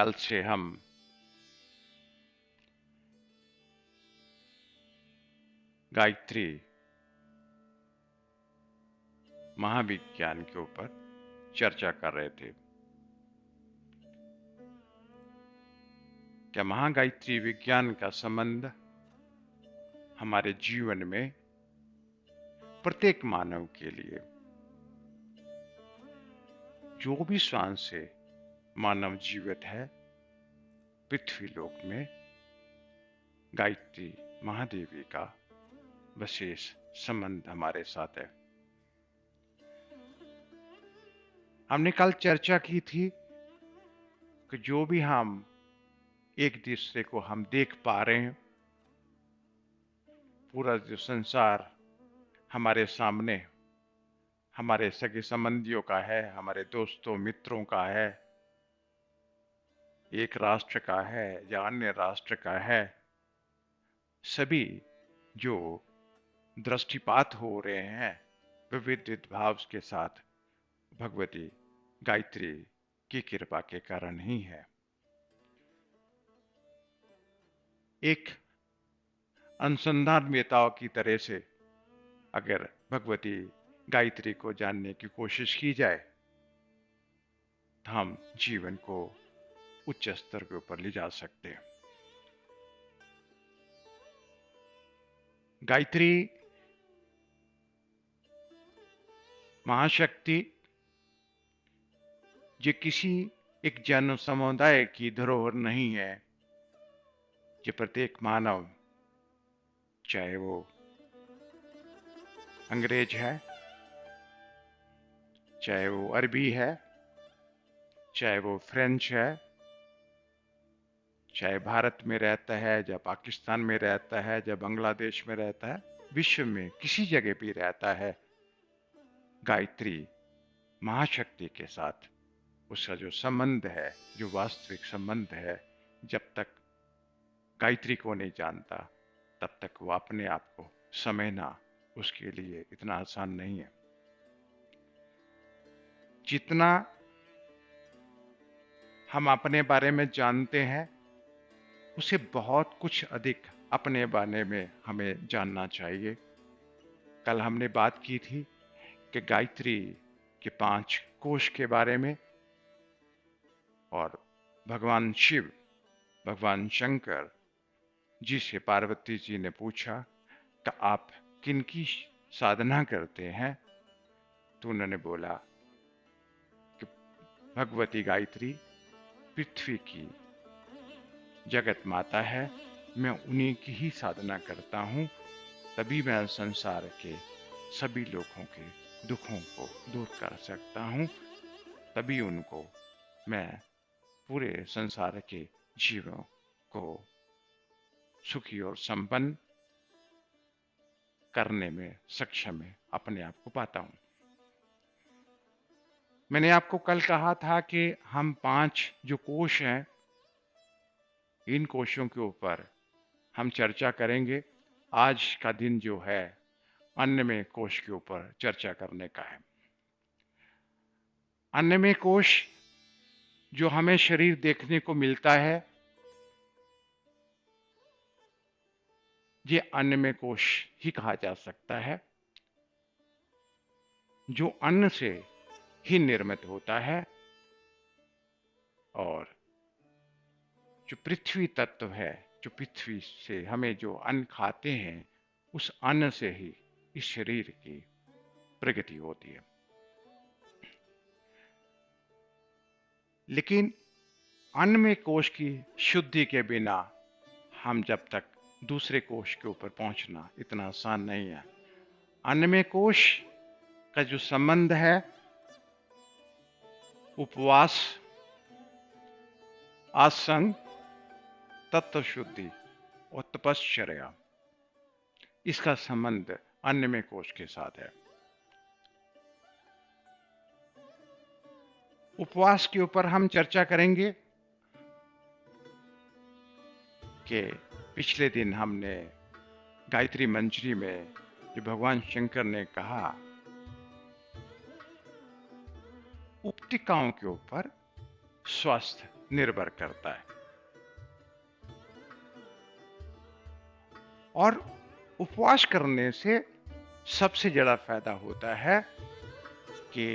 कल से हम गायत्री महाविज्ञान के ऊपर चर्चा कर रहे थे। क्या महागायत्री विज्ञान का संबंध हमारे जीवन में प्रत्येक मानव के लिए, जो भी श्वास से मानव जीवित है, पृथ्वी लोक में गायत्री महादेवी का विशेष संबंध हमारे साथ है। हमने कल चर्चा की थी कि जो भी हम एक दूसरे को हम देख पा रहे हैं, पूरा जो संसार हमारे सामने हमारे सगे संबंधियों का है, हमारे दोस्तों मित्रों का है, एक राष्ट्र का है या अन्य राष्ट्र का है, सभी जो दृष्टिपात हो रहे हैं विविध भाव के साथ भगवती गायत्री की कृपा के कारण ही है। एक अनुसंधानवेताओं की तरह से अगर भगवती गायत्री को जानने की कोशिश की जाए तो हम जीवन को उच्च स्तर के ऊपर ले जा सकते हैं। गायत्री महाशक्ति जो किसी एक जन समुदाय की धरोहर नहीं है, जो प्रत्येक मानव, चाहे वो अंग्रेज है, चाहे वो अरबी है, चाहे वो फ्रेंच है, चाहे भारत में रहता है, या पाकिस्तान में रहता है, या बांग्लादेश में रहता है, विश्व में किसी जगह भी रहता है, गायत्री महाशक्ति के साथ उसका जो संबंध है, जो वास्तविक संबंध है, जब तक गायत्री को नहीं जानता तब तक वो अपने आप को समझना उसके लिए इतना आसान नहीं है। जितना हम अपने बारे में जानते हैं उसे बहुत कुछ अधिक अपने बारे में हमें जानना चाहिए। कल हमने बात की थी कि गायत्री के 5 कोश के बारे में, और भगवान शिव, भगवान शंकर जी से पार्वती जी ने पूछा कि आप किनकी साधना करते हैं, तो उन्होंने बोला कि भगवती गायत्री पृथ्वी की जगत माता है, मैं उन्हीं की ही साधना करता हूँ, तभी मैं संसार के सभी लोगों के दुखों को दूर कर सकता हूँ, तभी उनको मैं पूरे संसार के जीवों को सुखी और संपन्न करने में सक्षम है, अपने आप को पाता हूं। मैंने आपको कल कहा था कि हम 5 जो कोश हैं, इन कोशों के ऊपर हम चर्चा करेंगे। आज का दिन जो है अन्नमय कोश के ऊपर चर्चा करने का है। अन्नमय कोश जो हमें शरीर देखने को मिलता है, ये अन्नमय कोश ही कहा जा सकता है, जो अन्न से ही निर्मित होता है, और जो पृथ्वी तत्व है, जो पृथ्वी से हमें जो अन्न खाते हैं, उस अन्न से ही इस शरीर की प्रगति होती है। लेकिन अन्नमय कोश की शुद्धि के बिना हम जब तक दूसरे कोश के ऊपर पहुंचना इतना आसान नहीं है। अन्नमय कोश का जो संबंध है उपवास, आसन, तत्व शुद्धि और तपश्चर्या, इसका संबंध अन्नमय कोश के साथ है। उपवास के ऊपर हम चर्चा करेंगे कि पिछले दिन हमने गायत्री मंजरी में जो भगवान शंकर ने कहा, उपतिकाओं के ऊपर स्वस्थ निर्भर करता है। और उपवास करने से सबसे ज़्यादा फायदा होता है कि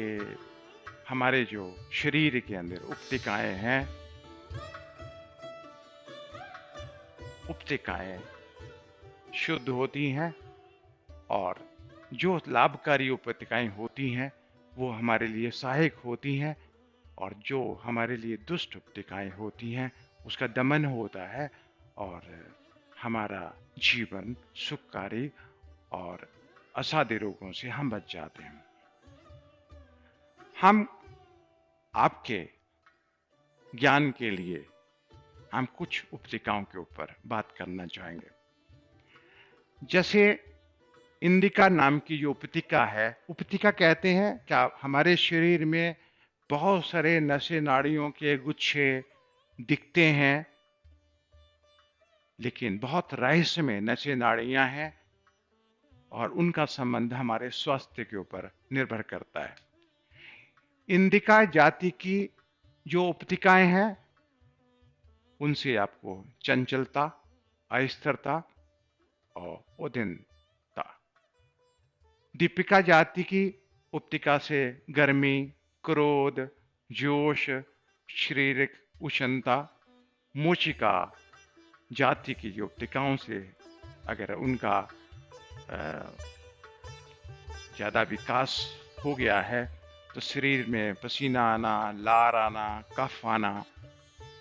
हमारे जो शरीर के अंदर उपतिकाएं शुद्ध होती हैं, और जो लाभकारी उपतिकाएं होती हैं वो हमारे लिए सहायक होती हैं, और जो हमारे लिए दुष्ट उपतिकाएं होती हैं उसका दमन होता है, और हमारा जीवन सुखकारी और असाध्य रोगों से हम बच जाते हैं। हम आपके ज्ञान के लिए हम कुछ उपतिकाओं के ऊपर बात करना चाहेंगे। जैसे इंडिका नाम की जो उपतिका है, उपतिका कहते हैं क्या हमारे शरीर में बहुत सारे नशे नाड़ियों के गुच्छे दिखते हैं, लेकिन बहुत रहस्य में नशे नाड़ियां हैं, और उनका संबंध हमारे स्वास्थ्य के ऊपर निर्भर करता है। इंडिका जाति की जो उपतिकाएं हैं उनसे आपको चंचलता, अस्थिरता और उद्विग्नता। दीपिका जाति की उपतिका से गर्मी, क्रोध, जोश, शारीरिक उष्णता। मोचिका जाति की जो उपतिकाओं से अगर उनका ज्यादा विकास हो गया है तो शरीर में पसीना आना, लार आना, कफ आना,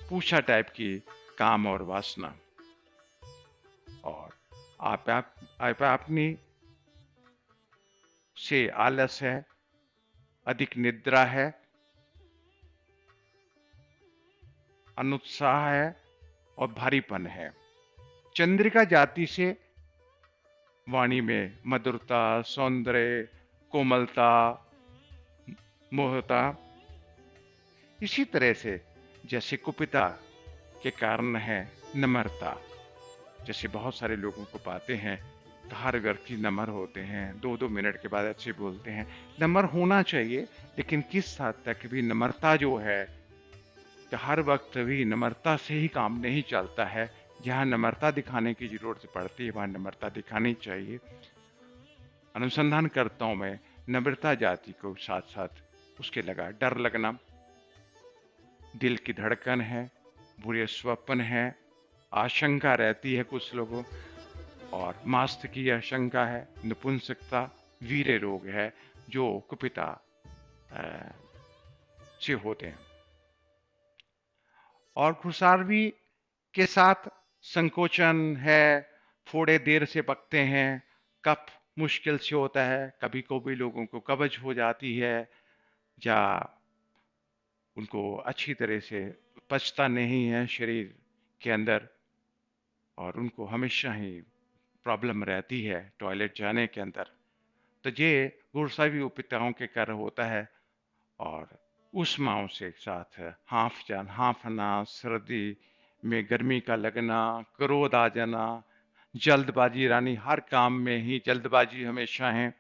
पूछा टाइप की काम और वासना, और आप अपनी से आलस है, अधिक निद्रा है, अनुत्साह है और भारीपन है। चंद्रिका जाति से वाणी में मधुरता, सौंदर्य, कोमलता, मोहता। इसी तरह से जैसे कुपिता के कारण है नम्रता। जैसे बहुत सारे लोगों को पाते हैं तो हर व्यक्ति नम्र होते हैं, 2-2 मिनट के बाद अच्छे बोलते हैं। नम्र होना चाहिए, लेकिन किस हद तक भी नम्रता जो है, तो हर वक्त भी नम्रता से ही काम नहीं चलता है। जहाँ नम्रता दिखाने की जरूरत पड़ती है वहाँ नम्रता दिखानी चाहिए। अनुसंधानकर्ताओं में नम्रता जाति को साथ साथ उसके लगा डर लगना, दिल की धड़कन है, बुरे स्वप्न है, आशंका रहती है कुछ लोगों, और मस्त की आशंका है, नपुंसकता, वीर्य रोग है जो कुपिता से होते हैं। और खुशारवी के साथ संकोचन है, फोड़े देर से पकते हैं, कफ मुश्किल से होता है, कभी कभी लोगों को कब्ज हो जाती है, या उनको अच्छी तरह से पचता नहीं है शरीर के अंदर, और उनको हमेशा ही प्रॉब्लम रहती है टॉयलेट जाने के अंदर। तो ये गुरसावी उपपिताओं के कारण होता है। और उष्माओं से साथ हांफना, सर्दी में गर्मी का लगना, क्रोध आ जाना, जल्दबाजी, रानी हर काम में ही जल्दबाजी हमेशा है।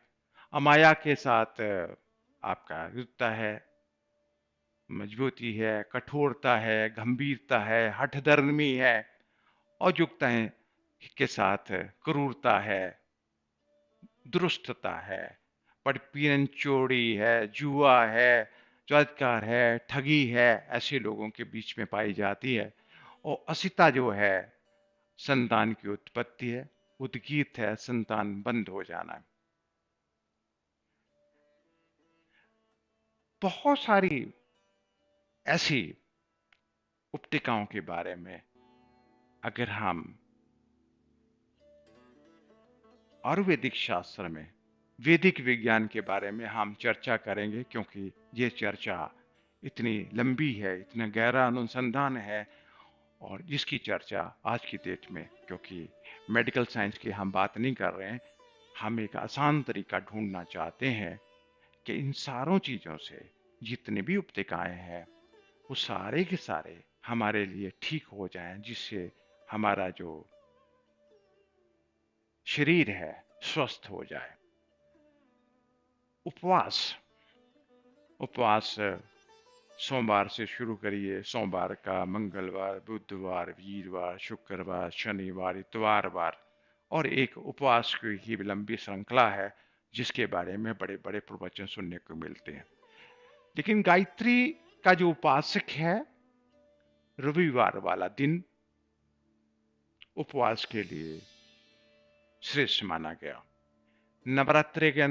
अमाया के साथ आपका युक्ता है, मजबूती है, कठोरता है, गंभीरता है, हठधर्मी है। और युक्ताएं के साथ क्रूरता है, दुरुस्तता है, पटपीन चोरी है, जुआ है, चौथकार है, ठगी है, ऐसे लोगों के बीच में पाई जाती है। और असिता जो है संतान की उत्पत्ति है, उद्गीत है संतान बंद हो जाना। बहुत सारी ऐसी उपतिकाओं के बारे में अगर हम आयुर्वेदिक शास्त्र में, वैदिक विज्ञान के बारे में हम चर्चा करेंगे, क्योंकि ये चर्चा इतनी लंबी है, इतना गहरा अनुसंधान है, और जिसकी चर्चा आज की डेट में, क्योंकि मेडिकल साइंस की हम बात नहीं कर रहे हैं, हम एक आसान तरीका ढूंढना चाहते हैं कि इन सारों चीज़ों से जितने भी उपतिकाएं हैं वो सारे के सारे हमारे लिए ठीक हो जाएं, जिससे हमारा जो शरीर है स्वस्थ हो जाए। उपवास उपवास सोमवार से शुरू करिए, सोमवार का, मंगलवार, बुधवार, वीरवार, शुक्रवार, शनिवार, इतवारवार, और एक उपवास की ही लंबी श्रृंखला है जिसके बारे में बड़े बड़े प्रवचन सुनने को मिलते हैं। लेकिन गायत्री का जो उपासक है, रविवार वाला दिन उपवास के लिए श्रेष्ठ माना गया। नवरात्रि के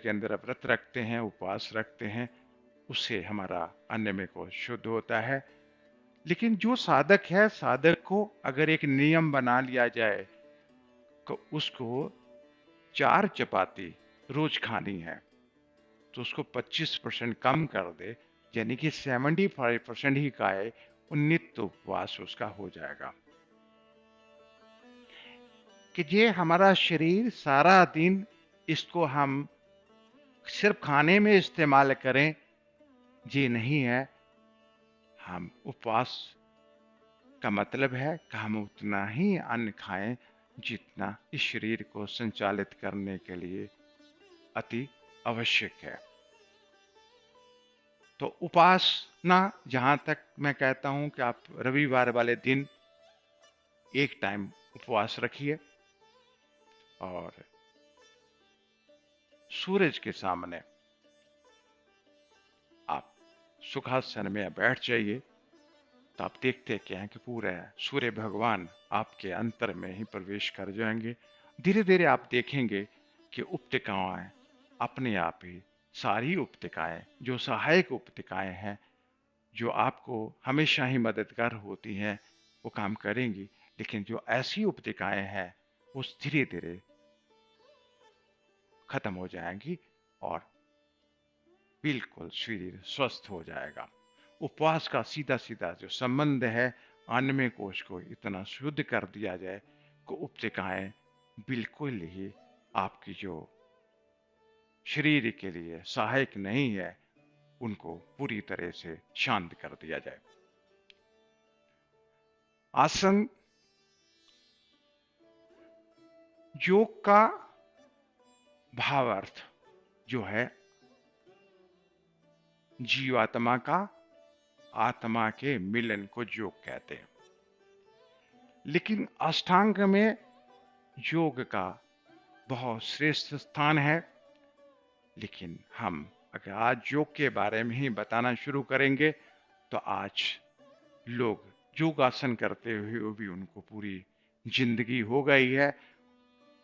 अंदर व्रत रखते हैं, उपवास रखते हैं, उससे हमारा अन्न में कोश शुद्ध होता है। लेकिन जो साधक है, साधक को अगर एक नियम बना लिया जाए तो उसको 4 चपाती रोज खानी है, तो उसको 25% कम कर दे, यानी कि 75% ही खाए, नित्य उपवास उसका हो जाएगा। कि ये हमारा शरीर सारा दिन इसको हम सिर्फ खाने में इस्तेमाल करें, ये नहीं है। हम उपवास का मतलब है कि हम उतना ही अन्न खाएं जितना इस शरीर को संचालित करने के लिए अति आवश्यक है। तो उपासना, जहां तक मैं कहता हूं कि आप रविवार वाले दिन एक टाइम उपवास रखिए और सूरज के सामने आप सुखासन में बैठ जाइए, तो आप देखते क्या है कि पूरे सूर्य भगवान आपके अंतर में ही प्रवेश कर जाएंगे। धीरे धीरे आप देखेंगे कि उपतिकाएं अपने आप ही, सारी उपतिकाएं जो सहायक उपतिकाएं हैं, जो आपको हमेशा ही मददगार होती हैं, वो काम करेंगी। लेकिन जो ऐसी उपतिकाएं हैं वो धीरे धीरे खत्म हो जाएंगी और बिल्कुल शरीर स्वस्थ हो जाएगा। उपवास का सीधा सीधा जो संबंध है, अन्नमय कोश को इतना शुद्ध कर दिया जाए कि उपतिकाएं बिल्कुल ही आपकी जो शरीर के लिए सहायक नहीं है, उनको पूरी तरह से शांत कर दिया जाए। आसन योग का भावार्थ जो है जीवात्मा का आत्मा के मिलन को योग कहते हैं। लेकिन अष्टांग में योग का बहुत श्रेष्ठ स्थान है। लेकिन हम अगर आज योग के बारे में ही बताना शुरू करेंगे तो आज लोग योगासन करते हुए भी उनको पूरी जिंदगी हो गई है,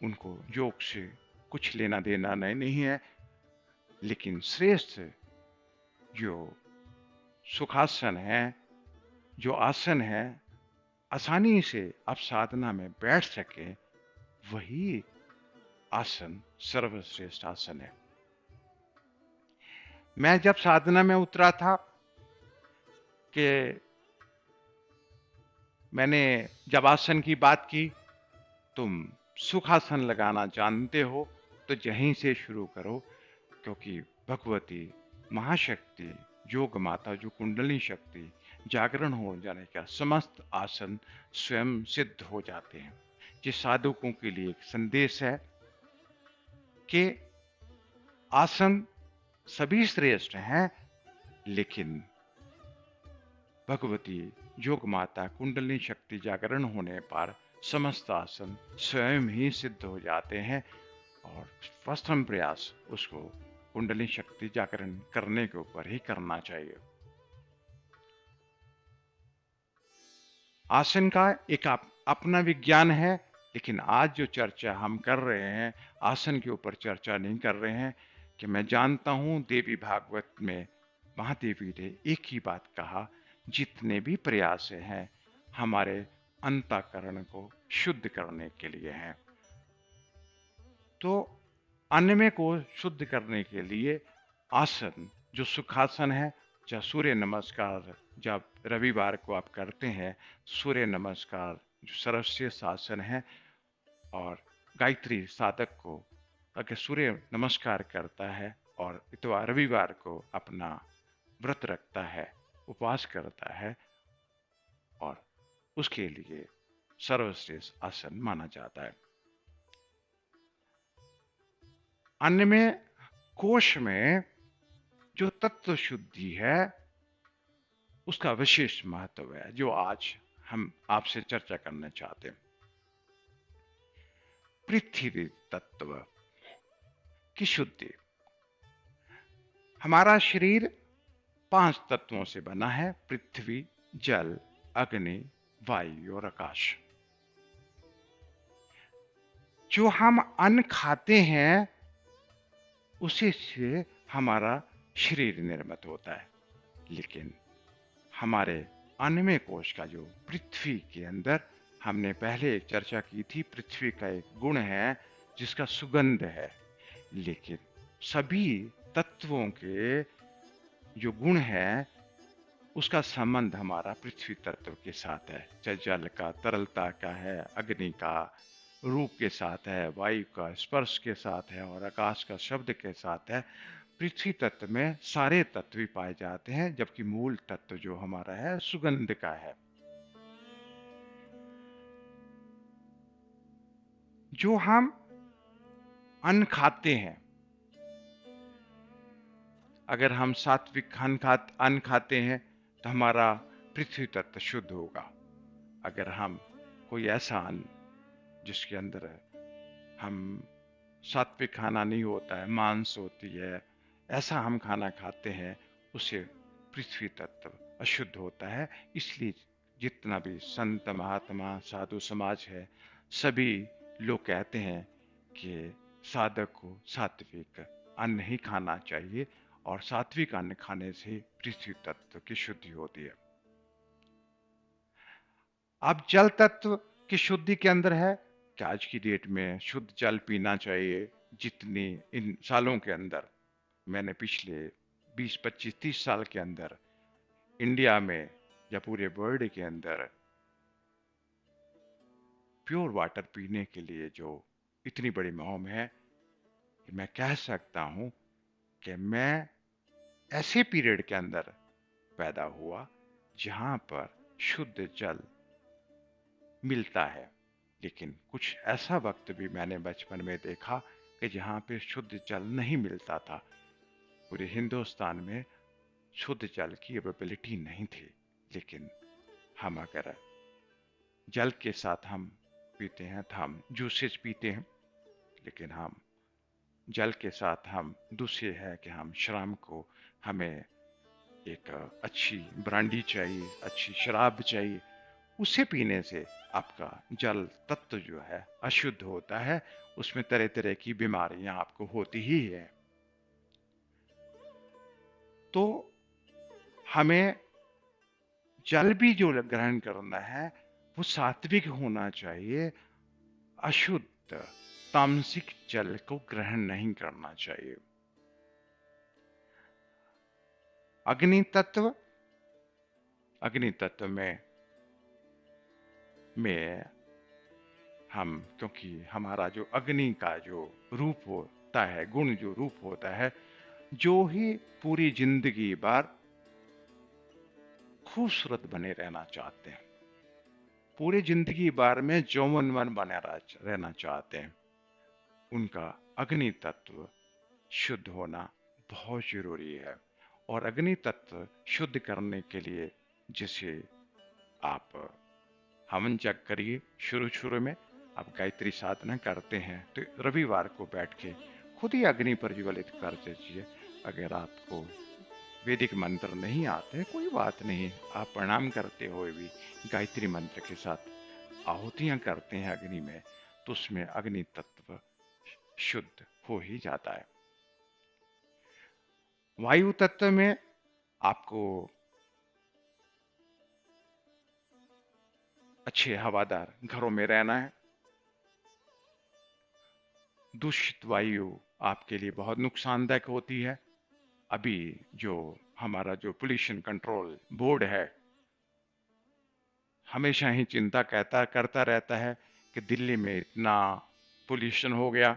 उनको योग से कुछ लेना देना नहीं है। लेकिन श्रेष्ठ जो सुखासन है, जो आसन है, आसानी से आप साधना में बैठ सके, वही आसन सर्वश्रेष्ठ आसन है। मैं जब साधना में उतरा था कि मैंने जब आसन की बात की, तुम सुखासन लगाना जानते हो तो यहीं से शुरू करो, क्योंकि भगवती महाशक्ति योग माता जो कुंडली शक्ति जागरण हो जाने का समस्त आसन स्वयं सिद्ध हो जाते हैं। ये साधकों के लिए एक संदेश है कि आसन सभी श्रेष्ठ हैं, लेकिन भगवती योग माता कुंडली शक्ति जागरण होने पर समस्त आसन स्वयं ही सिद्ध हो जाते हैं और प्रथम प्रयास उसको कुंडली शक्ति जागरण करने के ऊपर ही करना चाहिए। आसन का एक अपना विज्ञान है, लेकिन आज जो चर्चा हम कर रहे हैं आसन के ऊपर चर्चा नहीं कर रहे हैं। कि मैं जानता हूं देवी भागवत में महादेवी ने एक ही बात कहा, जितने भी प्रयास हैं हमारे अंतःकरण को शुद्ध करने के लिए हैं। तो अन्नमय को शुद्ध करने के लिए आसन जो सुखासन है, चाहे सूर्य नमस्कार जब रविवार को आप करते हैं, सूर्य नमस्कार जो सर्वश्रेष्ठ आसन है, और गायत्री साधक को अगर सूर्य नमस्कार करता है और इतवार रविवार को अपना व्रत रखता है, उपवास करता है, और उसके लिए सर्वश्रेष्ठ आसन माना जाता है। अन्नमय कोश में जो तत्व शुद्धि है उसका विशेष महत्व है, जो आज हम आपसे चर्चा करना चाहते हैं। पृथ्वी तत्व की शुद्धि। हमारा शरीर 5 तत्वों से बना है: पृथ्वी, जल, अग्नि, वायु और आकाश। जो हम अन्न खाते हैं उसी से हमारा शरीर निर्मित होता है, लेकिन हमारे अन्नमय कोश का जो पृथ्वी के अंदर, हमने पहले एक चर्चा की थी, पृथ्वी का एक गुण है जिसका सुगंध है। लेकिन सभी तत्वों के जो गुण है उसका संबंध हमारा पृथ्वी तत्व के साथ है, चाहे जल का तरलता का है, अग्नि का रूप के साथ है, वायु का स्पर्श के साथ है और आकाश का शब्द के साथ है। पृथ्वी तत्व में सारे तत्व भी पाए जाते हैं, जबकि मूल तत्व जो हमारा है सुगंध का है। जो हम अन्न खाते हैं, अगर हम सात्विक अन्न खाते हैं तो हमारा पृथ्वी तत्व शुद्ध होगा। अगर हम कोई ऐसा अन्न जिसके अंदर हम सात्विक खाना नहीं होता है, मांस होती है, ऐसा हम खाना खाते हैं, उससे पृथ्वी तत्व अशुद्ध होता है। इसलिए जितना भी संत महात्मा साधु समाज है, सभी लोग कहते हैं कि साधक को सात्विक अन्न ही खाना चाहिए और सात्विक अन्न खाने से पृथ्वी तत्व की शुद्धि होती है। अब जल तत्व की शुद्धि के अंदर है कि आज की डेट में शुद्ध जल पीना चाहिए। जितनी इन सालों के अंदर, मैंने पिछले 20, 25, 30 साल के अंदर इंडिया में या पूरे वर्ल्ड के अंदर प्योर वाटर पीने के लिए जो इतनी बड़ी मुहिम है, कि मैं कह सकता हूं कि मैं ऐसे पीरियड के अंदर पैदा हुआ जहां पर शुद्ध जल मिलता है। लेकिन कुछ ऐसा वक्त भी मैंने बचपन में देखा कि जहां पे शुद्ध जल नहीं मिलता था। पूरे हिंदुस्तान में शुद्ध जल की अवेलेबिलिटी नहीं थी। लेकिन हम अगर जल के साथ हम पीते हैं तो हम जूसेस पीते हैं, लेकिन हम जल के साथ हम दूसरे है कि हम शाम को हमें एक अच्छी ब्रांडी चाहिए, अच्छी शराब चाहिए। उसे पीने से आपका जल तत्व जो है अशुद्ध होता है, उसमें तरह तरह की बीमारियां आपको होती ही है। तो हमें जल भी जो ग्रहण करना है वो सात्विक होना चाहिए। अशुद्ध तामसिक जल को ग्रहण नहीं करना चाहिए। अग्नि तत्व, अग्नि तत्व में हम, क्योंकि हमारा जो अग्नि का जो रूप होता है, गुण जो रूप होता है, जो ही पूरी जिंदगी भर खूबसूरत बने रहना चाहते हैं, पूरी जिंदगी भर में यौवनवन बने रहना चाहते हैं, उनका अग्नि तत्व शुद्ध होना बहुत जरूरी है। और अग्नि तत्व शुद्ध करने के लिए जैसे आप हवन जग करिए, शुरू शुरू में आप गायत्री साधना करते हैं तो रविवार को बैठ के खुद ही अग्नि प्रज्वलित कर दीजिए। अगर आपको वैदिक मंत्र नहीं आते, कोई बात नहीं, आप प्रणाम करते हुए भी गायत्री मंत्र के साथ आहुतियां करते हैं अग्नि में, तो उसमें अग्नि तत्व शुद्ध हो ही जाता है। वायु तत्व में आपको अच्छे हवादार घरों में रहना है। दूषित वायु आपके लिए बहुत नुकसानदायक होती है। अभी जो हमारा जो पोल्यूशन कंट्रोल बोर्ड है हमेशा ही चिंता करता रहता है कि दिल्ली में इतना पोल्यूशन हो गया,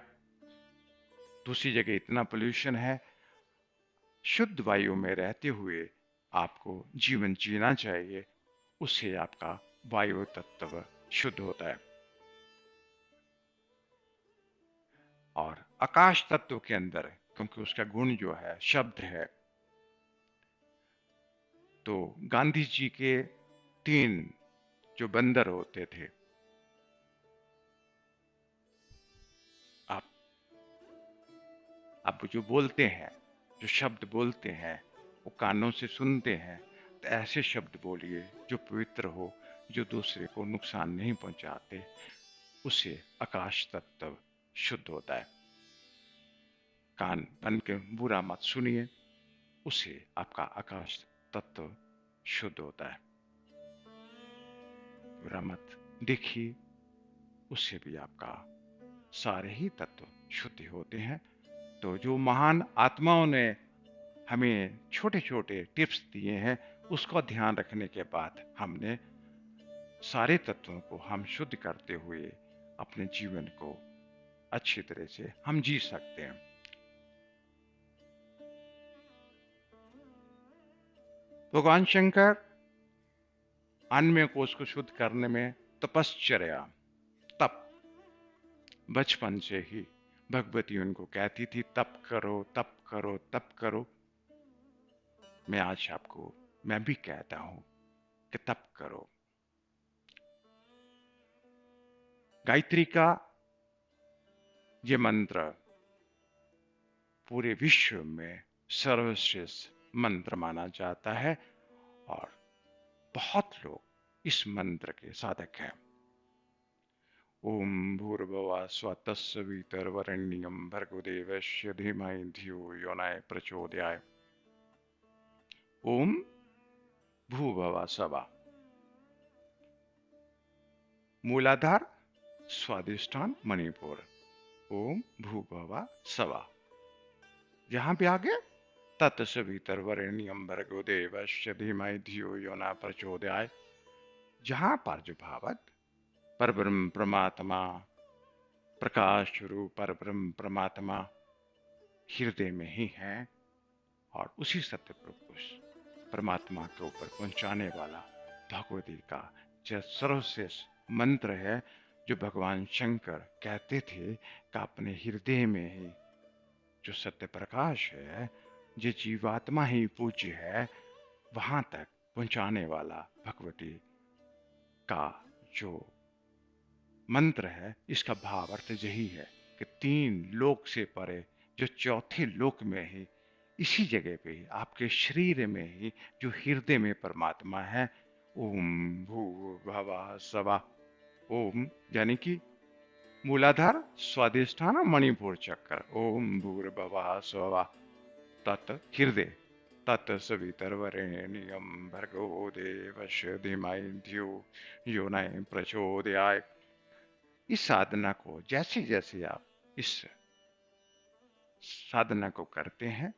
दूसरी जगह इतना पोल्यूशन है। शुद्ध वायु में रहते हुए आपको जीवन जीना चाहिए, उससे आपका वायु तत्व शुद्ध होता है। और आकाश तत्व के अंदर, क्योंकि उसका गुण जो है शब्द है, तो गांधी जी के 3 जो बंदर होते थे, आप आप जो बोलते हैं, जो शब्द बोलते हैं, वो कानों से सुनते हैं, तो ऐसे शब्द बोलिए जो पवित्र हो, जो दूसरे को नुकसान नहीं पहुंचाते, उससे आकाश तत्व शुद्ध होता है। कान बन के बुरा मत सुनिए, उससे आपका आकाश तत्व शुद्ध होता है। बुरा मत देखिए, उससे भी आपका सारे ही तत्व शुद्ध होते हैं। तो जो महान आत्माओं ने हमें छोटे छोटे टिप्स दिए हैं, उसका ध्यान रखने के बाद हमने सारे तत्वों को हम शुद्ध करते हुए अपने जीवन को अच्छी तरह से हम जी सकते हैं। भगवान शंकर अन्य कोश को शुद्ध करने में तपश्चर्या, तप, बचपन से ही भगवती उनको कहती थी, तप करो, तप करो, तप करो। मैं भी कहता हूं कि तप करो। गायत्री का ये मंत्र पूरे विश्व में सर्वश्रेष्ठ मंत्र माना जाता है और बहुत लोग इस मंत्र के साधक हैं। ओम भूर्भुवः स्वः तत्सवितुर्वरेण्यं भर्गो देवस्य धीमहि धियो यो नः प्रचोदयात्। ओम भूर्भुवः स्वः। मूलाधार स्वादिष्ठान मणिपुर। ओम भूर्भुवः स्वः। जहां पे आगे तत्सवितुर्वरेण्यं भर्गो देवस्य धीमहि धियो यो नः प्रचोदयात्। जहां पर जो भावत परब्रह्म परमात्मा, प्रकाश रूप परब्रह्म परमात्मा हृदय में ही है और उसी सत्य पुरुष परमात्मा के ऊपर पहुंचाने वाला भगवती का जो सर्वश्रेष्ठ मंत्र है, जो भगवान शंकर कहते थे कि अपने हृदय में ही जो सत्य प्रकाश है, जो जीवात्मा ही पूज्य है, वहां तक पहुंचाने वाला भगवती का जो मंत्र है, इसका भाव अर्थ यही है कि 3 लोक से परे जो चौथे लोक में ही, इसी जगह पे ही, आपके शरीर में ही, जो हृदय में परमात्मा है। ओम भूर्भुवः स्वः। ओम यानी कि मूलाधार स्वादिष्ठान मणिपुर चक्र। ओम भूर्भुवः स्वः। तत् हृदय, तत्सवितुर्वरेण्यं भर्गो देवस्य धीमहि धियो यो नः प्रचोदयात्। इस साधना को जैसे जैसे आप इस साधना को करते हैं,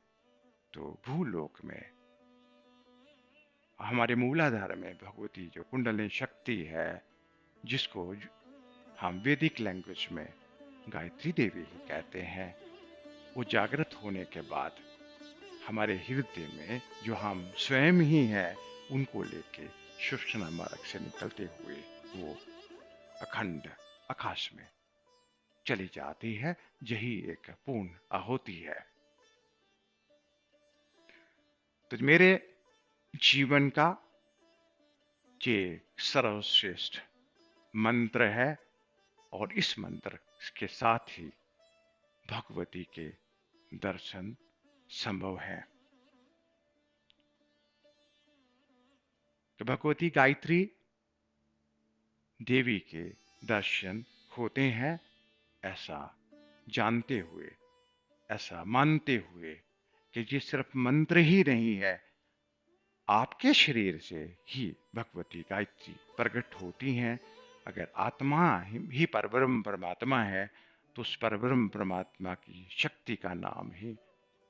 तो भूलोक में हमारे मूलाधार में भगवती जो कुंडलिनी शक्ति है, जिसको हम वैदिक लैंग्वेज में गायत्री देवी ही कहते हैं, वो जागृत होने के बाद हमारे हृदय में जो हम स्वयं ही हैं, उनको लेके सूक्ष्म मार्ग से निकलते हुए वो अखंड आकाश में चली जाती है। यही एक पूर्ण आहुति है। तो मेरे जीवन का ये सर्वश्रेष्ठ मंत्र है और इस मंत्र के साथ ही भगवती के दर्शन संभव है। तो भगवती गायत्री देवी के दर्शन होते हैं, ऐसा जानते हुए, ऐसा मानते हुए कि ये सिर्फ मंत्र ही नहीं है, आपके शरीर से ही भगवती गायत्री प्रकट होती हैं। अगर आत्मा ही परब्रह्म परमात्मा है, तो उस परब्रह्म परमात्मा की शक्ति का नाम ही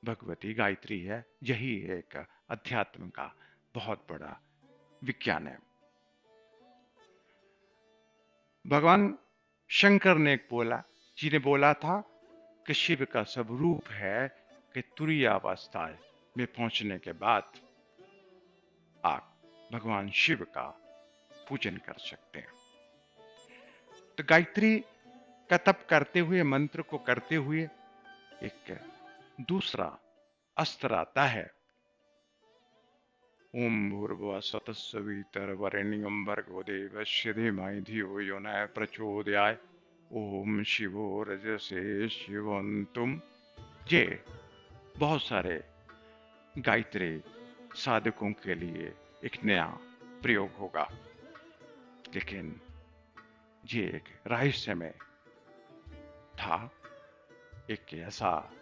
भगवती गायत्री है। यही एक अध्यात्म का बहुत बड़ा विज्ञान है। भगवान शंकर ने बोला था कि शिव का स्वरूप है कि तुरीयावस्था में पहुंचने के बाद आप भगवान शिव का पूजन कर सकते हैं। तो गायत्री का तप करते हुए, मंत्र को करते हुए एक दूसरा अस्त्र आता है, ओम भूर्भुवः स्वतः सवितर्वरेण्यं भर्गो देवस्य धीमहि धियो यो न प्रचोदयात्। ओम शिवो रजसे शिवंतुम। ये बहुत सारे गायत्री साधकों के लिए एक नया प्रयोग होगा, लेकिन ये एक रहस्यमय था, एक ऐसा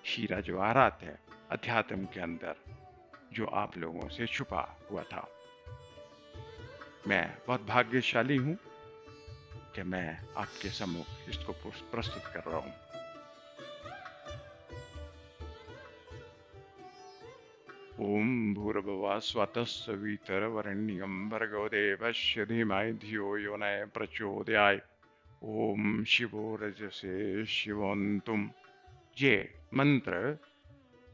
हीरा जवाहरात है अध्यात्म के अंदर जो आप लोगों से छुपा हुआ था। मैं बहुत भाग्यशाली हूं कि मैं आपके सम्मुख इसको प्रस्तुत कर रहा हूं। ओम भूर्भुवः स्वतः सवितर्वरेण्यं भर्गो देवस्य धीमहि धियो यो न प्रचोदयात्। ओम शिवो रजसे शिवंतुम। ये मंत्र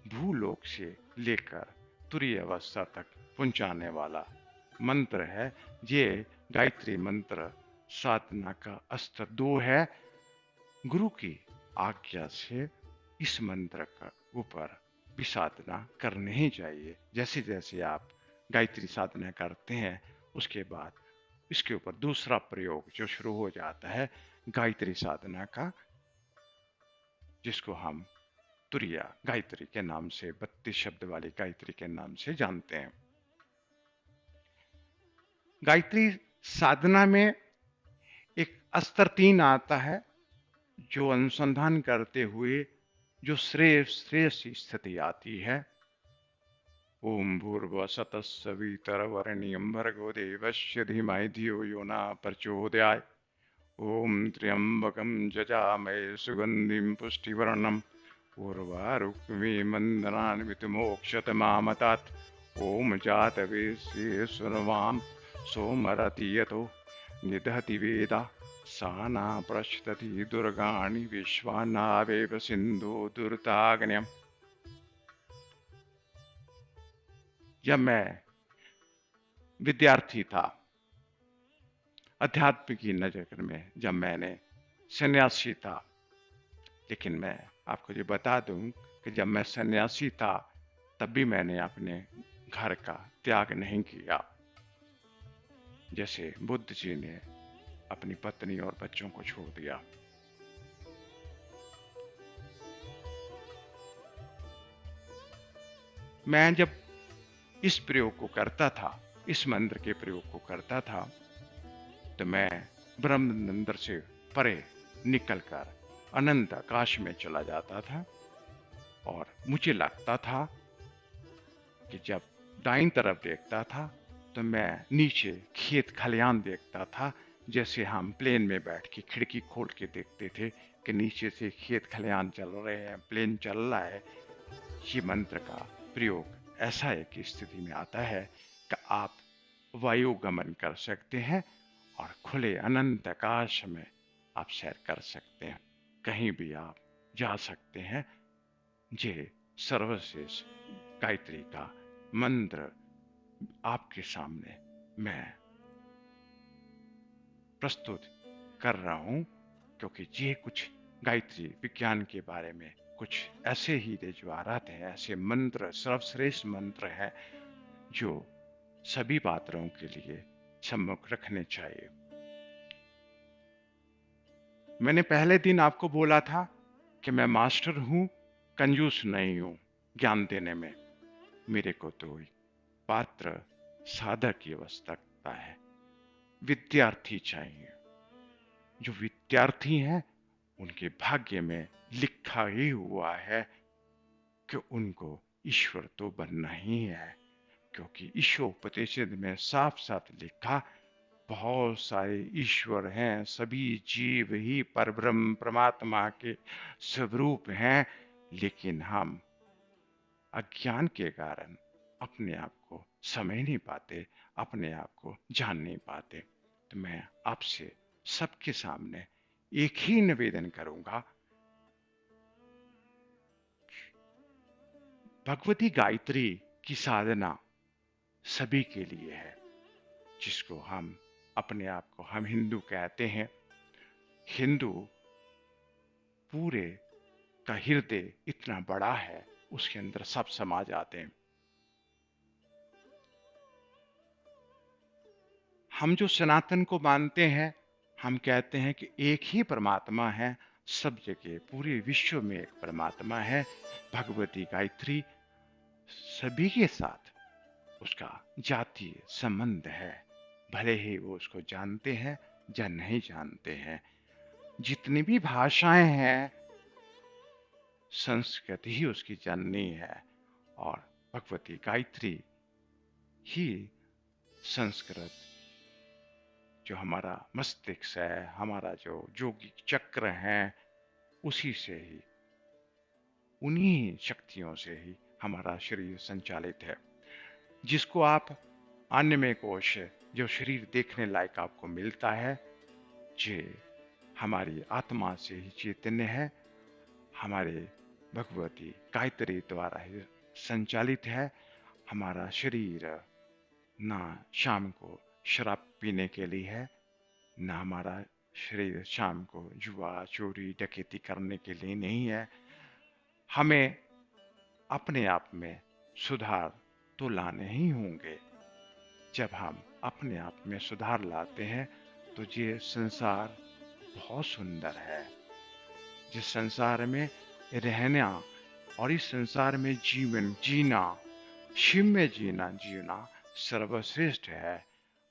भूलोक से लेकर तुरीय अवस्था तक पहुंचाने वाला मंत्र है। ये गायत्री मंत्र साधना का अस्त्र 2 है। गुरु की आज्ञा से इस मंत्र का ऊपर भी साधना करनी ही चाहिए। जैसे जैसे आप गायत्री साधना करते हैं, उसके बाद इसके ऊपर दूसरा प्रयोग जो शुरू हो जाता है गायत्री साधना का, जिसको हम तुरिया गायत्री के नाम से, 32 शब्द वाली गायत्री के नाम से जानते हैं। गायत्री साधना में एक स्तर 3 आता है, जो अनुसंधान करते हुए जो श्रेष्ठ स्थिति आती है। ओम भूर्भुवः स्वतः सवितर्वरेण्यं भर्गो देवस्य धीमहि धियो यो न प्रचोदयात्। ओम त्र्यंबकं जजामहे सुगंधिं पुष्टिवर्णम् उर्वारुक्मिमन्दनान्वितमोक्षतमामतात्। ओम जातवेश्येश्वरवां सोमरति यतो निदहति वेदा सा न प्रश्नति दुर्गाणि विश्वानावेव सिन्धु दुर्ताग्न्यम्। जब मैं विद्यार्थी था अध्यात्म की नजर में, जब मैंने सन्यासी था, लेकिन मैं आपको ये बता दूं कि जब मैं सन्यासी था तब भी मैंने अपने घर का त्याग नहीं किया। जैसे बुद्ध जी ने अपनी पत्नी और बच्चों को छोड़ दिया। मैं जब इस प्रयोग को करता था, इस मंत्र के प्रयोग को करता था, तो मैं ब्रह्मनंदर से परे निकलकर अनंत आकाश में चला जाता था। और मुझे लगता था कि जब दाईं तरफ देखता था तो मैं नीचे खेत खलियान देखता था। जैसे हम प्लेन में बैठ के खिड़की खोल के देखते थे कि नीचे से खेत खलियान चल रहे हैं, प्लेन चल रहा है। ये मंत्र का प्रयोग ऐसा एक स्थिति में आता है कि आप वायु गमन कर सकते हैं और खुले अनंत आकाश में आप सैर कर सकते हैं, कहीं भी आप जा सकते हैं। ये सर्वश्रेष्ठ गायत्री का मंत्र आपके सामने मैं प्रस्तुत कर रहा हूं, क्योंकि ये कुछ गायत्री विज्ञान के बारे में कुछ ऐसे ही जवाहरात हैं, ऐसे मंत्र, सर्वश्रेष्ठ मंत्र हैं जो सभी पात्रों के लिए सम्मुख रखने चाहिए। मैंने पहले दिन आपको बोला था कि मैं मास्टर हूं, कंजूस नहीं हूं ज्ञान देने में। मेरे को तो पात्र साधक की आवश्यकता है, विद्यार्थी चाहिए। जो विद्यार्थी हैं उनके भाग्य में लिखा ही हुआ है कि उनको ईश्वर तो बनना ही है, क्योंकि ईशोपनिषद में साफ साफ लिखा, बहुत सारे ईश्वर हैं, सभी जीव ही परब्रह्म परमात्मा के स्वरूप हैं, लेकिन हम अज्ञान के कारण अपने आप को समझ नहीं पाते, अपने आप को जान नहीं पाते। तो मैं आपसे सबके सामने एक ही निवेदन करूंगा, भगवती गायत्री की साधना सभी के लिए है, जिसको हम अपने आप को हम हिंदू कहते हैं। हिंदू पूरे का हृदय इतना बड़ा है, उसके अंदर सब समा जाते हैं। हम जो सनातन को मानते हैं, हम कहते हैं कि एक ही परमात्मा है, सब जगह पूरे विश्व में एक परमात्मा है, भगवती गायत्री सभी के साथ उसका जातीय संबंध है, भले ही वो उसको जानते हैं या नहीं जानते हैं। जितनी भी भाषाएं हैं, संस्कृत ही उसकी जननी है और भगवती गायत्री ही संस्कृत जो हमारा मस्तिष्क है, हमारा जो योगिक चक्र है, उसी से ही, उन्हीं शक्तियों से ही हमारा शरीर संचालित है। जिसको आप अन्नमय कोश, जो शरीर देखने लायक आपको मिलता है, जे हमारी आत्मा से ही चैतन्य है, हमारे भगवती गायत्री द्वारा ही संचालित है। हमारा शरीर ना शाम को शराब पीने के लिए है, ना हमारा शरीर शाम को जुआ चोरी डकैती करने के लिए नहीं है। हमें अपने आप में सुधार तो लाने ही होंगे। जब हम अपने आप में सुधार लाते हैं तो ये संसार बहुत सुंदर है। जिस संसार में रहना और इस संसार में जीवन जीना, शिव में जीना सर्वश्रेष्ठ है।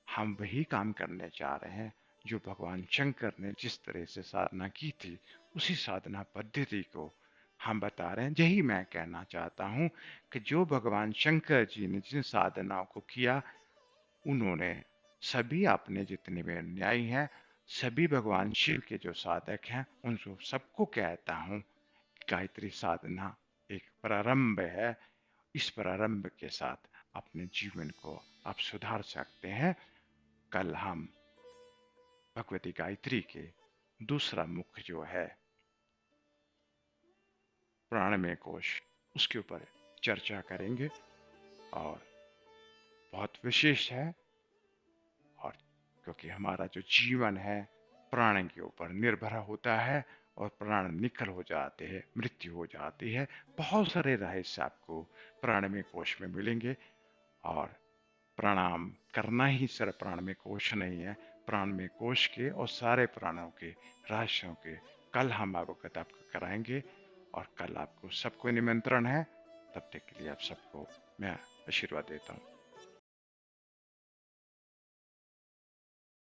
हम वही काम करने जा रहे हैं जो भगवान शंकर ने जिस तरह से साधना की थी, उसी साधना पद्धति को हम बता रहे हैं। यही मैं कहना चाहता हूँ कि जो भगवान शंकर जी ने जिन साधनाओं को किया, उन्होंने सभी अपने जितने भी अनुयायी हैं, सभी भगवान शिव के जो साधक हैं, उन सबको कहता हूँ, गायत्री साधना एक प्रारंभ है। इस प्रारंभ के साथ अपने जीवन को आप सुधार सकते हैं। कल हम भगवती गायत्री के दूसरा मुख जो है प्राणमय कोश, उसके ऊपर चर्चा करेंगे और बहुत विशेष है। और क्योंकि हमारा जो जीवन है प्राण के ऊपर निर्भर होता है, और प्राण निकल हो जाते हैं, मृत्यु हो जाती है। बहुत सारे रहस्य आपको प्राणमय कोश में मिलेंगे। और प्रणाम करना ही सिर्फ प्राणमय कोश नहीं है, प्राणमय कोश के और सारे प्राणों के रहस्यों के कल हम अवगत आपको कराएंगे। और कल आपको सबको निमंत्रण है। तब तक के लिए आप सबको मैं आशीर्वाद देता हूँ।